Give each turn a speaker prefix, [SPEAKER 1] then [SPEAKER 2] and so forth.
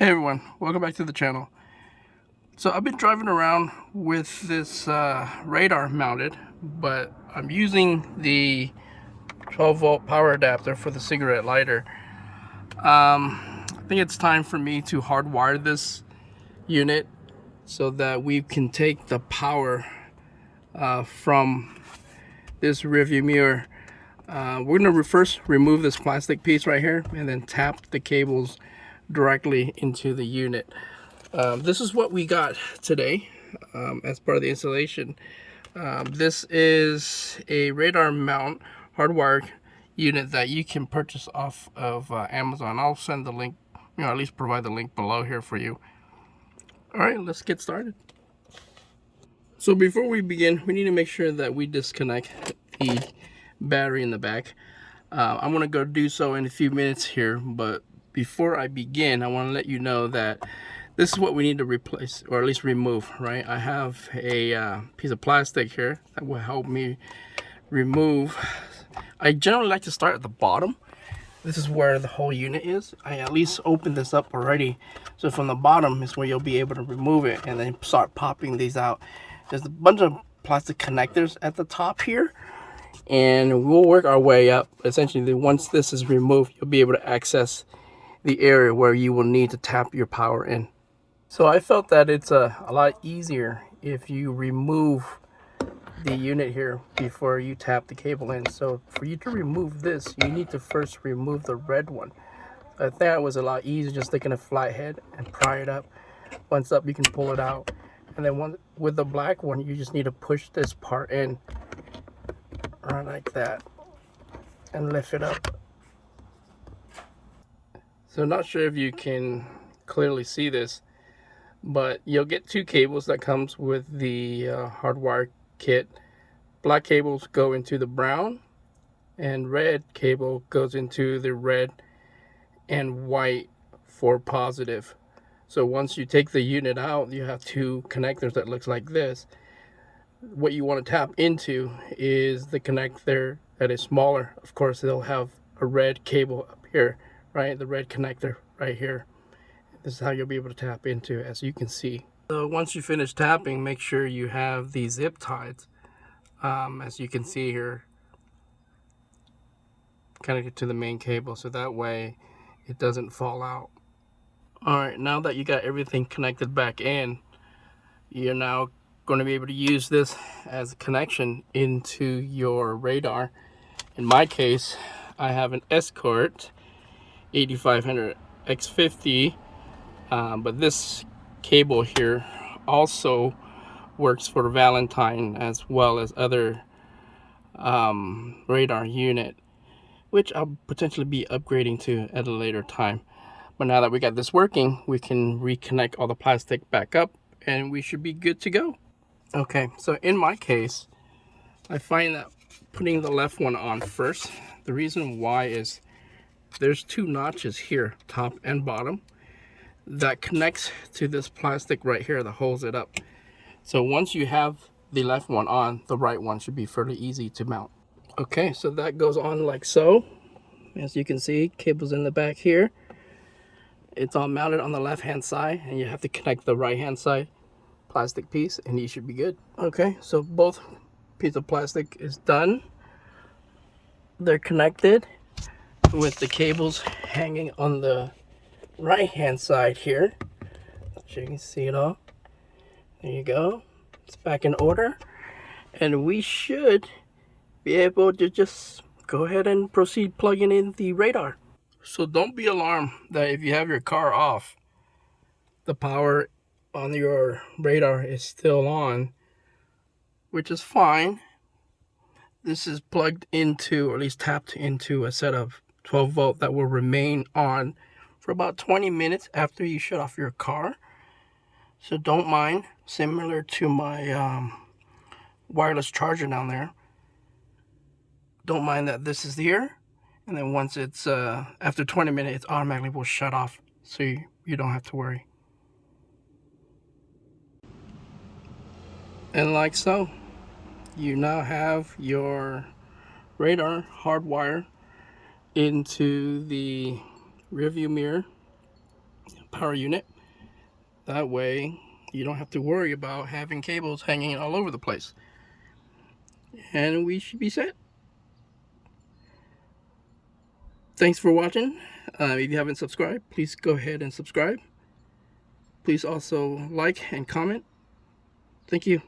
[SPEAKER 1] Hey everyone, welcome back to the channel. So I've been driving around with this radar mounted, but I'm using the 12 volt power adapter for the cigarette lighter. I think it's time for me to hardwire this unit so that we can take the power from this rearview mirror. We're going to first remove this plastic piece right here and then tap the cables directly into the unit. This is what we got today as part of the installation. This is a radar mount hardwired unit that you can purchase off of Amazon. I'll send the link, at least provide the link below here for you. All right, let's get started. So before we begin, we need to make sure that we disconnect the battery in the back. I'm going to go do so in a few minutes here, but before I begin, I want to let you know that this is what we need to replace, or at least remove, right? I have a piece of plastic here that will help me remove. I generally like to start at the bottom. This is where the whole unit is. I at least opened this up already. So from the bottom is where you'll be able to remove it and then start popping these out. There's a bunch of plastic connectors at the top here, and we'll work our way up. Essentially, once this is removed, you'll be able to access the area where you will need to tap your power in. So I felt that it's a lot easier if you remove the unit here before you tap the cable in. So for you to remove this, you need to first remove the red one. I think it was a lot easier just taking a flat head and pry it up. Once up, you can pull it out. And then with the black one, you just need to push this part in, right like that, and lift it up. So not sure if you can clearly see this, but you'll get two cables that comes with the hardwire kit. Black cables go into the brown, and red cable goes into the red and white for positive. So once you take the unit out, you have two connectors that looks like this. What you want to tap into is the connector that is smaller. Of course, they'll have a red cable up here, right? The red connector right here. This is how you'll be able to tap into, as you can see. So once you finish tapping, make sure you have the zip ties, as you can see here, connected to the main cable, so that way it doesn't fall out. All right, now that you got everything connected back in, you're now going to be able to use this as a connection into your radar. In my case, I have an Escort 8500 x50. But this cable here also works for Valentine as well as other radar unit, which I'll potentially be upgrading to at a later time. But now that we got this working, we can reconnect all the plastic back up and we should be good to go. Okay, so in my case, I find that putting the left one on first, the reason why is there's two notches here, top and bottom, that connects to this plastic right here that holds it up. So once you have the left one on, the right one should be fairly easy to mount. Okay, so that goes on like so. As you can see, cable's in the back here. It's all mounted on the left hand side, and you have to connect the right hand side plastic piece and you should be good. Okay, so both pieces of plastic is done. They're connected with the cables hanging on the right hand side here. So you can see it all. There you go. It's back in order, and we should be able to just go ahead and proceed plugging in the radar. So don't be alarmed that if you have your car off, the power on your radar is still on, which is fine. This is plugged into, or at least tapped into, a set of 12 volt that will remain on for about 20 minutes after you shut off your car. So don't mind, similar to my wireless charger down there. Don't mind that this is here, and then once it's after 20 minutes, it automatically will shut off, so you don't have to worry. And like so, you now have your radar hardwire into the rearview mirror power unit. That way you don't have to worry about having cables hanging all over the place. And we should be set. Thanks for watching. If you haven't subscribed, please go ahead and subscribe. Please also like and comment. Thank you.